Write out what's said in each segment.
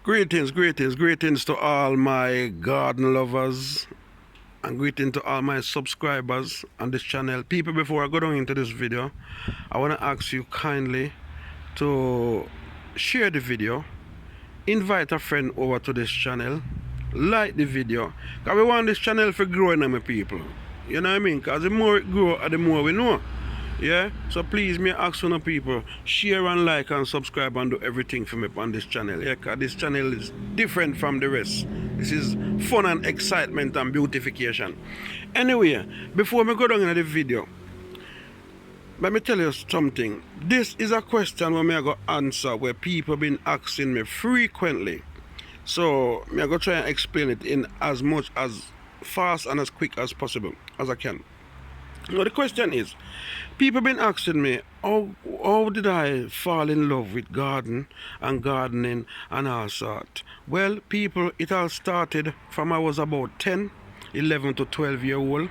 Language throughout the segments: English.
Greetings to all my garden lovers and greeting to all my subscribers on this channel. People, before I go down into this video, I want to ask you kindly to share the video, invite a friend over to this channel, like the video, because we want this channel to grow in my people. You know what I mean? Because the more it grow, the more we know. Yeah, so please, me ask on people, share and like and subscribe and do everything for me on this channel. Yeah, cause this channel is different from the rest. This is fun and excitement and beautification. Anyway, before me go down into the video, let me tell you something. This is a question where I go answer where people been asking me frequently. So I go try and explain it in as much as fast and as quick as possible as I can. Now the question is, people been asking me, how did I fall in love with garden and gardening and all sort? Well, people, it all started from I was about 10, 11 to 12 year old.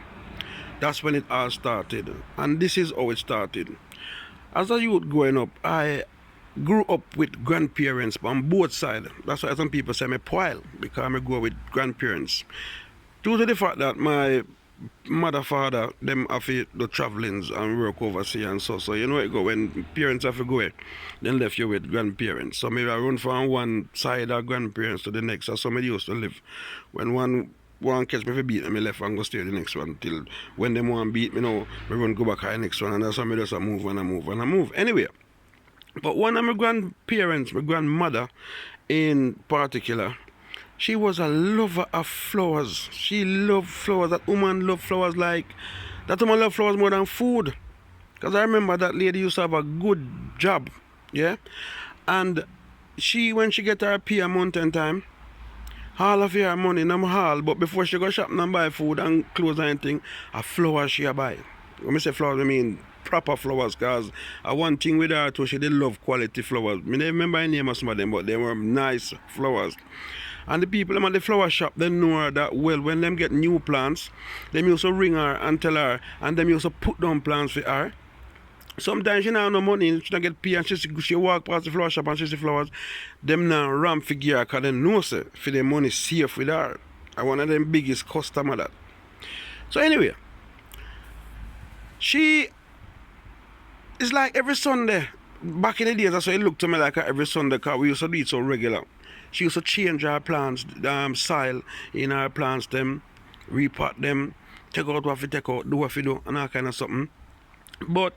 That's when it all started. And this is how it started. As a youth growing up, I grew up with grandparents on both sides. That's why some people say I'm a poil, because I grew up with grandparents. Due to the fact that my mother, father, them have to do travelings and work overseas and so you know it go when parents have to go away, then left you with grandparents. So maybe I run from one side of grandparents to the next. So somebody used to live. When one catch me for beat me left and go stay the next one till when them want beat me now, we run go back to the next one, and that's how me just move and I move. Anyway, but one of my grandparents, my grandmother in particular, she was a lover of flowers. She loved flowers. That woman loved flowers like... That woman loved flowers more than food. Because I remember that lady used to have a good job. Yeah? And she, when she get her pay a month in time, all of her money in her hall, but before she go shopping and buy food and clothes and anything, a flower she a buy. When I say flowers, I mean proper flowers, because one thing with her too, she did love quality flowers. I never remember the name of some of them, but they were nice flowers. And the people them at the flower shop, they know her that well. When them get new plants, them used to ring her and tell her, and them used to put down plants for her. Sometimes she don't have no money, she don't get pay, and she walk past the flower shop and she see flowers. Them now ram figure her, because they know say, for their money safe with her. I one of them biggest customer that. So anyway, she is like every Sunday. Back in the days, that's why it looked to me like every Sunday, because we used to do it so regular. She used to change her plants, soil in her plants, them, repot them, take out what we take out, do what we do, and all kind of something. But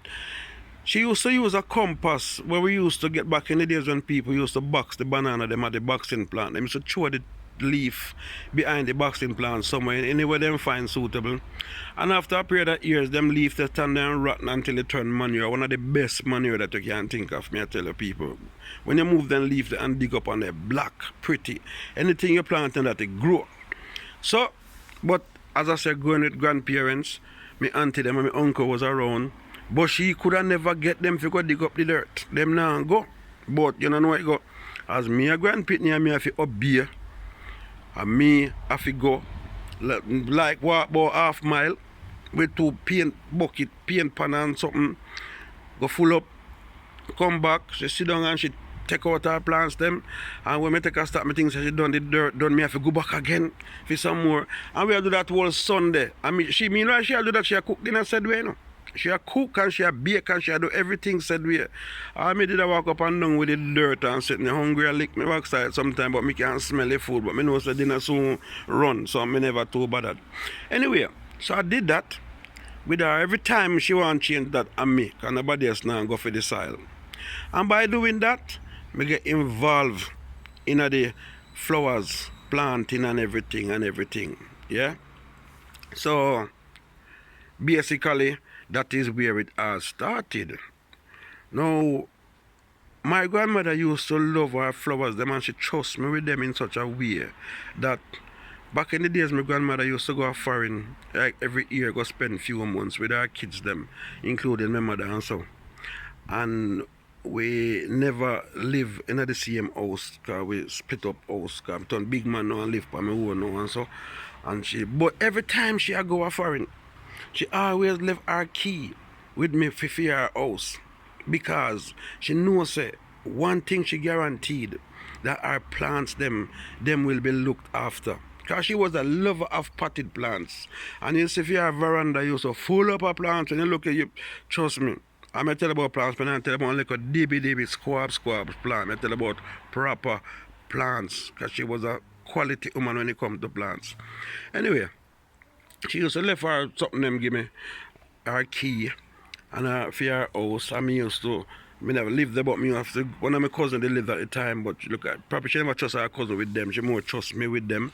she used to use a compass where we used to get back in the days when people used to box the banana, them at the boxing plant. Them used to throw the leaf behind the boxing plant somewhere, anywhere them find suitable. And after a period of years, them leaves they stand there and rotten until they turn manure. One of the best manure that you can think of, me I tell you people. When you move them leaves and dig up on they black, pretty. Anything you plant in that they grow. So, but as I said, growing with grandparents, my auntie them and my uncle was around, but she could have never get them to go dig up the dirt. Them now go. But you know it go. As me a grandpitney and me have to obey. And me have to go like walk about half mile with two paint bucket, paint pan and something. Go full up, come back, she sit down and she take out her plants them. And when me take her start, me think she done the dirt, done me have to go back again for some more. And we do that whole Sunday. I mean she do that, she a cook dinner said way, you know. She a cook and she a bake and she a do everything said way. I me did a walk up and down with the dirt and sitting hungry and lick me backside sometime, but me can't smell the food. But me know the dinner soon run, so me never too bothered. Anyway, so I did that with her. Every time she want to change that and me, because nobody else now go for the soil. And by doing that, me get involved in the flowers, planting and everything. Yeah? So basically that is where it all started. Now, my grandmother used to love her flowers, them, and she trusts me with them in such a way that back in the days, my grandmother used to go foreign like every year, go spend few months with her kids, them, including my mother and so. And we never live in the same house, because we split up house, because I'm turn big man now and live by my own now and so. But every time she go foreign, she always left her key with me for her house, because she knows one thing she guaranteed, that our plants them will be looked after. Because she was a lover of potted plants. And you see, if you have veranda, you so full up of plants, and you look at you, trust me, I'm going to tell about plants, but I'm tell about like a DB squab plant. I tell about proper plants, because she was a quality woman when it comes to plants. Anyway, she used to left her something them give me her key and for her house, and me used to me never lived there, but me have to one of my cousins they lived at the time, but look at probably she never trust her cousin with them, she more trust me with them.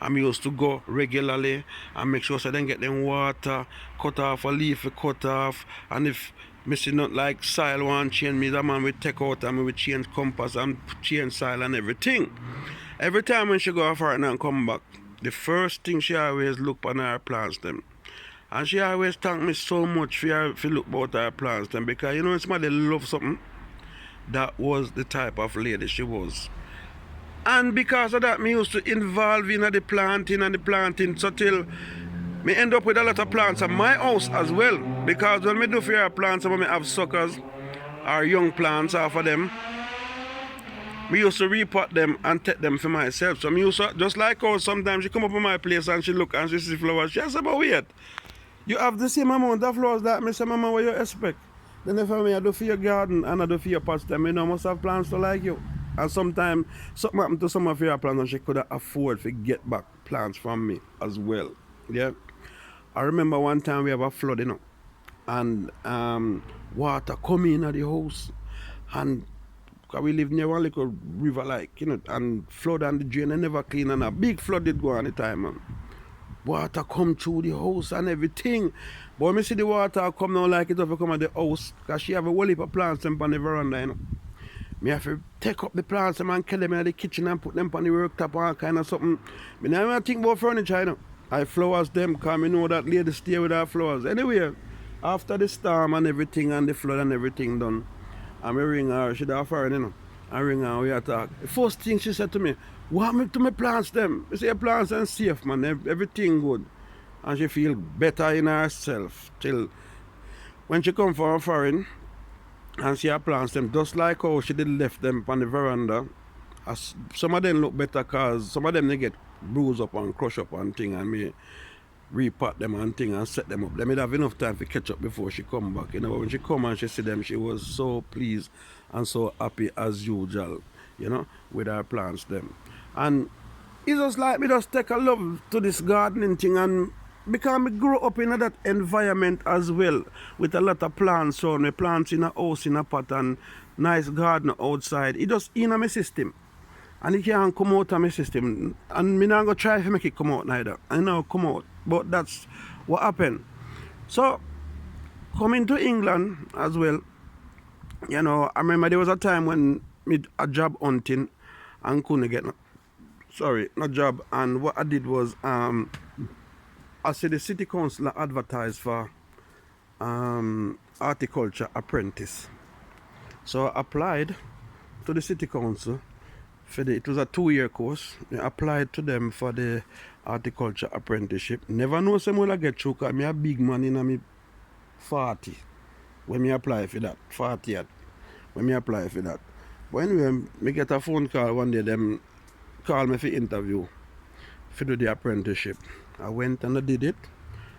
And me used to go regularly and make sure so they get them water, cut off a leaf, cut off, and if missing not like soil one change me, that man will take out and we will change compass and change soil and everything. Every time when she go off her and come back, the first thing she always look on her plants them. And she always thank me so much for look about her plants them, because you know when somebody love something, that was the type of lady she was. And because of that, me used to involve in the planting so till me end up with a lot of plants at my house as well. Because when me do for your plants, when me have suckers or young plants off of them, me used to repot them and take them for myself. So me used to, just like how sometimes she come up to my place and she look and she see flowers, she said, but wait, you have the same amount of flowers that me say, mama, what you expect? Then if I do for your garden and I do for your pots, then me know must have plants to like you. And sometimes something happened to some of your plants and she could afford to get back plants from me as well. Yeah. I remember one time we have a flood, you know, and water coming in at the house, and cause we live near one little river like, you know, and flood and the drain and never clean, and a big flood did go on the time, man. Water come through the house and everything. But when I see the water come now like it over come at the house, because she have a whole heap of plants on the veranda, you know. Me have to take up the plants and kill them in the kitchen and put them on the worktop or kind of something. Me never think about furniture, you know. I flowers them because I know that lady stay with her flowers. Anyway, after the storm and everything and the flood and everything done, I ring her, she da foreign, you know. I ring her, we talk. The first thing she said to me, what happened to my plants them? I say, your plants are safe, man, everything good. And she feel better in herself till when she come from foreign and see her plants them, just like how she did left them on the veranda. As some of them look better because some of them they get bruise up and crush up and thing, and me repot them and thing and set them up. They may have enough time to catch up before she come back. You know, when she come and she see them, she was so pleased and so happy as usual, you know, with her plants them. And it's just like me just take a love to this gardening thing, and because I grew up in that environment as well, with a lot of plants, so me plants in a house, in a pot, and nice garden outside. It just in my system. And it can't come out of my system. And me not going to try to make it come out neither. I know come out. But that's what happened. So, coming to England as well, you know, I remember there was a time when me a job hunting and couldn't get not job. And what I did was I see the city council advertised for horticulture apprentice. So I applied to the city council. It was a 2-year course. I applied to them for the horticulture apprenticeship. Never know someone will get through because I a big man in my 40 when I apply for that. 40 yet when I apply for that. But anyway, I get a phone call one day, them call me for interview for do the apprenticeship. I went and I did it,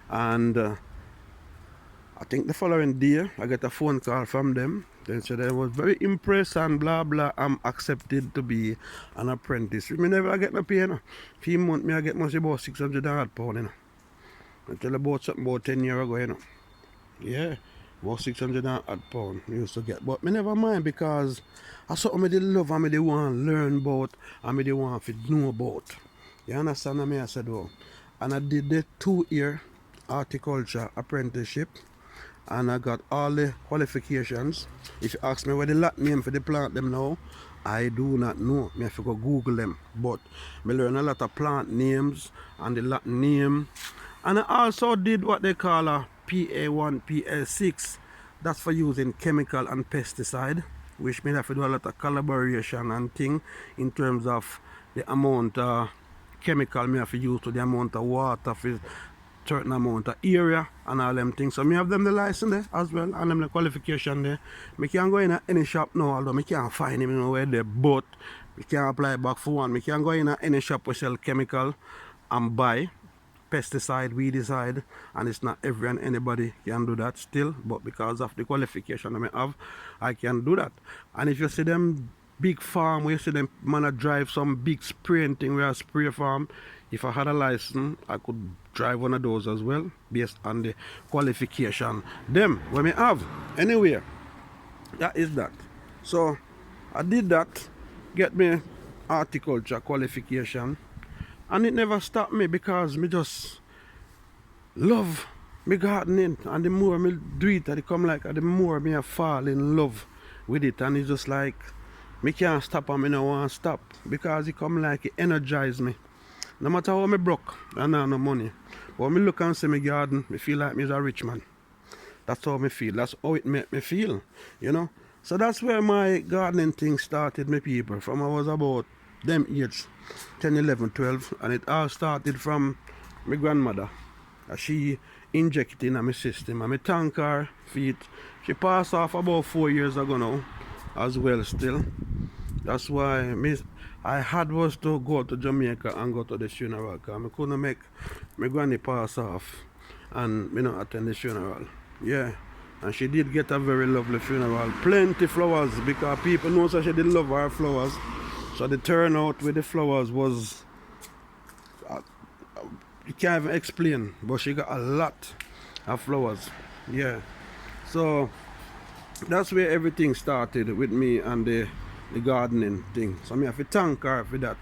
and I think the following day I get a phone call from them. They said I was very impressed and blah blah. I'm accepted to be an apprentice. Me never get no pay, you know. Few months me I get must about £600, you know. Until about something about 10 years ago, you know. Yeah, about £600 me used to get. But me never mind because I something me they love and me they want to learn about and me they want to know about. You understand what me I said though? And I did the 2-year horticulture apprenticeship. And I got all the qualifications. If you ask me what the lot name for the plant them now, I do not know. I have to go Google them. But I learn a lot of plant names and the lot name. And I also did what they call a PA1, PA6. That's for using chemical and pesticide, which means I have to do a lot of collaboration and thing in terms of the amount of chemical I have to use to the amount of water for certain amount of area and all them things. So me have them the license there as well and them the qualification there. Me can go in any shop now, although me can't find him nowhere there, but You can't apply back for one. You can go in any shop we sell chemical and buy pesticide, weedicide, and it's not every and anybody can do that still, but because of the qualification I have, I can do that. And if you see them big farm, where you see them man a drive some big spraying thing where a spray farm, if I had a license, I could drive one of those as well, based on the qualification them when me have. Anyway, that is that. So I did that, get me horticulture qualification, and it never stopped me because me just love me gardening, and the more me do it, it come like the more me I fall in love with it, and it's just like me can't stop and me no want to stop because it come like it energize me. No matter how me broke and I have no money, but when me look and see me garden, me feel like me's a rich man. That's how me feel. That's how it make me feel, you know. So that's where my gardening thing started, me people. From I was about them age, 10, 11, 12, and it all started from my grandmother. She injected in my system, and I thank her for it. She passed off about 4 years ago now, as well still. That's why I had was to go to Jamaica and go to the funeral, because I couldn't make my granny pass off and me not attend the funeral. Yeah, and she did get a very lovely funeral. Plenty flowers, because people know that she did love her flowers. So the turnout with the flowers was, you can't even explain, but she got a lot of flowers. Yeah, so that's where everything started with me and the gardening thing. So I have to thank her for that,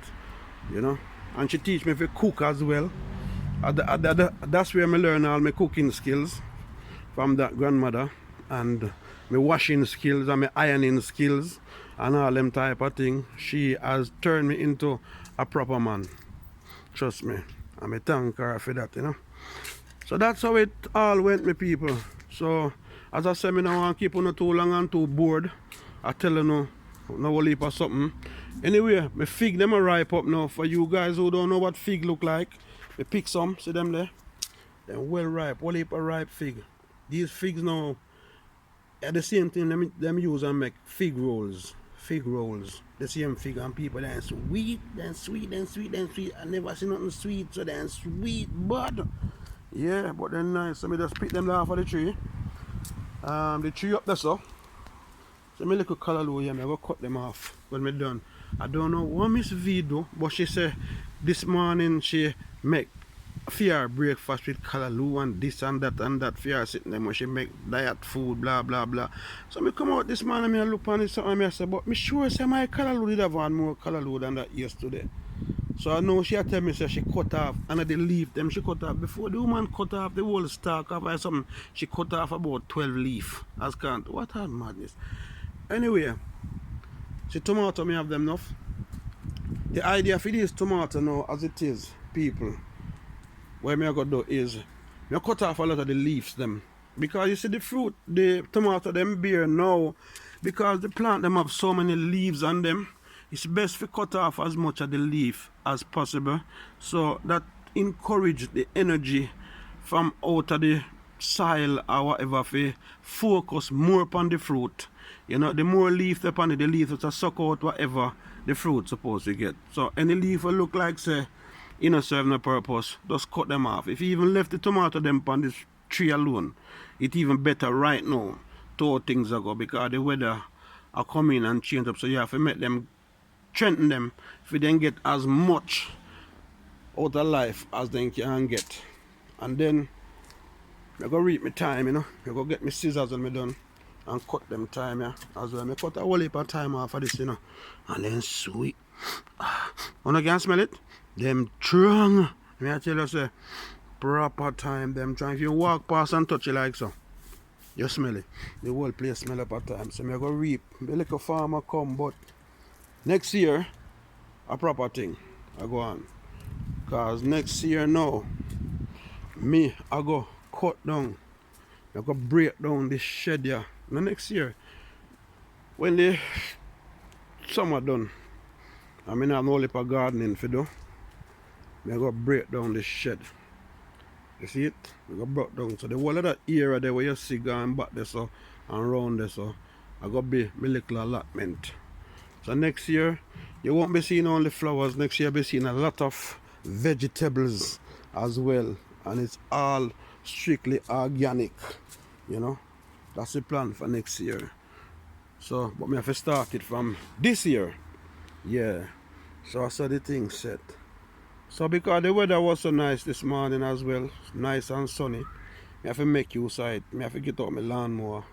you know. And she teach me to cook as well. That's where I learn all my cooking skills from that grandmother, and my washing skills and my ironing skills and all them type of thing. She has turned me into a proper man. Trust me. And I thank her for that, you know. So that's how it all went, me people. So as I said, I don't want to keep on too long and too bored. I tell you no whole heap of something. Anyway, my fig them are ripe up now. For you guys who don't know what fig look like, I pick some, see them there? They're well ripe, whole heap of ripe fig. These figs now are the same thing them use and make fig rolls. Fig rolls. The same fig, and people they're sweet, then sweet, then sweet, then sweet. I never seen nothing sweet, so they're sweet, but yeah, but they're nice. So I just pick them off of the tree. The tree up there, so my little callaloo here, I'm going to cut them off when we're done. I don't know what Miss V do, but she said this morning she make fear breakfast with callaloo and this and that fear sitting there when she make diet food, blah blah blah. So me come out this morning and I look on it something and I say, but me sure say my callaloo did have one more callaloo than that yesterday. So I know she tell me say she cut off and the leaf them she cut off. Before the woman cut off the whole stalk off or something, she cut off about 12 leaf. As can't. What a madness. Anyway, see tomato me have them enough. The idea for this tomato now as it is, people, what I gotta do is I cut off a lot of the leaves them. Because you see the fruit, the tomato them bear now, because the plant them have so many leaves on them, it's best to cut off as much of the leaf as possible, so that encourage the energy from out of the soil or whatever to focus more upon the fruit. You know, the more leaf upon it, the leaf will suck out whatever the fruit supposed to get. So any leaf will look like say you know serve no purpose, just cut them off. If you even left the tomato them on this tree alone, it even better right now to how things are go, because the weather are coming and change up, so you have to make them strengthen them if you then get as much out of life as they can get. And then I go read my time, you know. I go get my scissors when me done and cut them time, yeah. As well, I cut a whole heap of time off of this, you know. And then sweet. Wanna can smell it? Them strong. Me I tell you say proper time them trying. If you walk past and touch it like so, you smell it. The whole place smell up at time. So I go reap. The little farmer come, but next year a proper thing I go on. Cause next year now me I go cut down. I go break down this shed here. Now next year when the summer done, I mean I have no heap of gardening for do. I go break down this shed. You see it? I go break down. So the whole of that area there where you see going back there so and round there so I go be my little allotment. So next year, you won't be seeing only flowers. Next year, you'll be seeing a lot of vegetables as well. And it's all strictly organic, you know. That's the plan for next year. So, but me have to start it from this year. Yeah. So I saw the thing set. So because the weather was so nice this morning as well, nice and sunny, I have to make use of it. I have to get out my lawnmower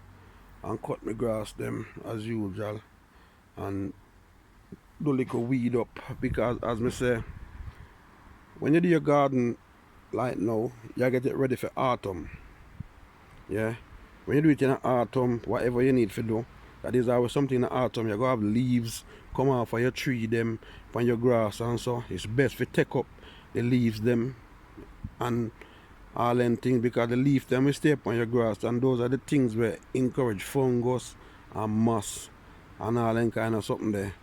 and cut my grass them as usual and do little weed up, because as me say, when you do your garden like now, you get it ready for autumn. Yeah. When you do it in the autumn, whatever you need to do, that is always something in the autumn, you're going to have leaves come off of your tree them, on your grass and so. It's best to take up the leaves them and all them things, because the leaf them will stay up on your grass, and those are the things where encourage fungus and moss and all them kind of something there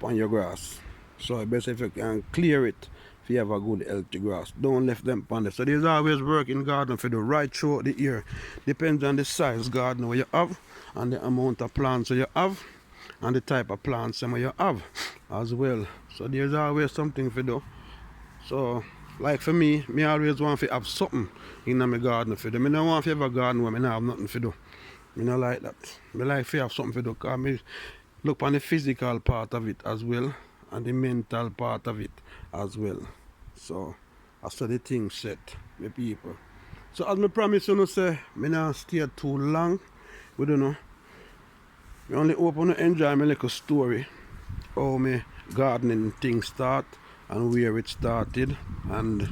on your grass. So it's best if you can clear it if you have a good healthy grass. Don't left them on there. So there's always work in garden for the right throughout the year. Depends on the size garden where you have and the amount of plants you have and the type of plants you have as well. So there's always something to do. So like for me always want to have something in my garden for do. I don't want to have a garden where I don't have nothing to do. I don't like that. I like to have something to do, because I look on the physical part of it as well and the mental part of it as well. So I saw the thing set, my people. So as I promise you, say, I not stay too long. We don't know. I only open to enjoy my little story, how my gardening thing start and where it started, and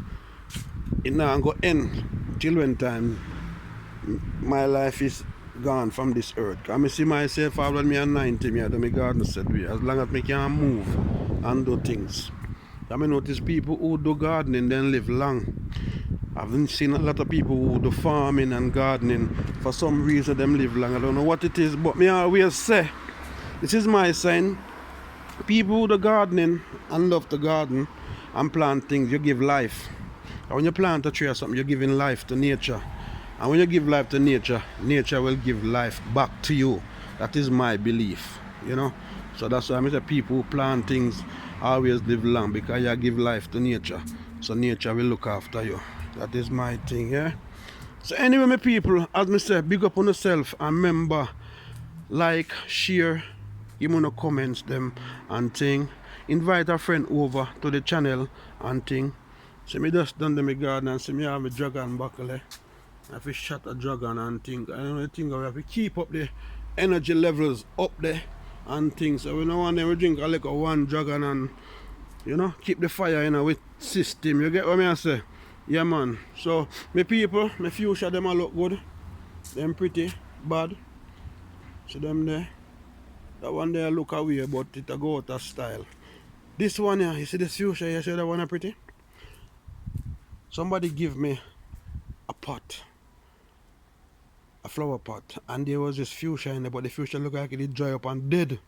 it now go end till when time my life is gone from this earth. I see myself after me and 90, me I do my garden set way, as long as I can move and do things. I notice people who do gardening then live long. I've seen a lot of people who do farming and gardening, for some reason them live long. I don't know what it is, but me always say, this is my sign. People who do gardening and love to garden and plant things, you give life. And when you plant a tree or something, you're giving life to nature. And when you give life to nature, nature will give life back to you. That is my belief, you know. So that's why I say people who plant things always live long, because you give life to nature. So nature will look after you. That is my thing, yeah. So anyway, my people, as I say, big up on yourself, and remember, like, share, give me no comments them and thing. Invite a friend over to the channel and thing. So me just done my garden and see me have a dragon buckle. I have to shot a dragon and thing. I don't know the thing, we have to keep up the energy levels up there and things. So we don't want them to drink a little one dragon and, you know, keep the fire in with system. You get what I say? Yeah, man. So my people, my fuchsia them all look good. Them pretty bad. See them there. That one there look away, but it a go out of style. This one here, you see this fuchsia here, see that one pretty? Somebody give me a pot, a flower pot, and there was this fuchsia in there, but the fuchsia look like it did dry up and dead.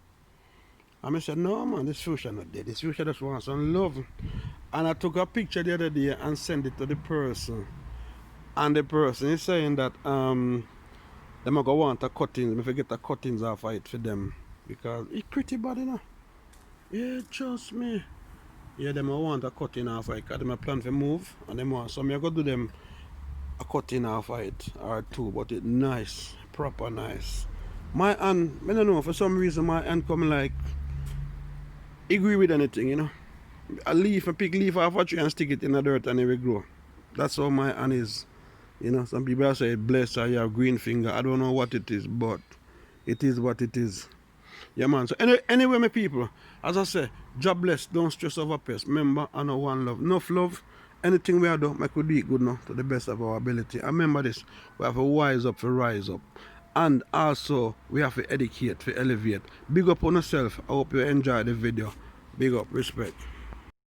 And I said, no man, this fuchsia not dead. This fuchsia just wants some love. And I took a picture the other day and sent it to the person. And the person is saying that them are gonna want a cuttings. If I get the cuttings off of it for them, because it's pretty bad, you know. Yeah, trust me. Yeah, them I want a cutting off of it, because them I plan to move, and them want, so me I go do them a cutting off of it or two, but it nice, proper nice. My hand, I don't know, for some reason my hand come like agree with anything, you know. A leaf, a pick leaf off a tree and stick it in the dirt and it will grow. That's how my hand is. You know, some people say blessed or you have green finger. I don't know what it is, but it is what it is. Yeah, man. So anyway, my people, as I say, job bless, don't stress over pest. Remember, I know one love. Enough love. Anything we do, we could do it good now to the best of our ability. And remember this, we have to wise up to rise up. And also, we have to educate, to elevate. Big up on yourself. I hope you enjoy the video. Big up, respect.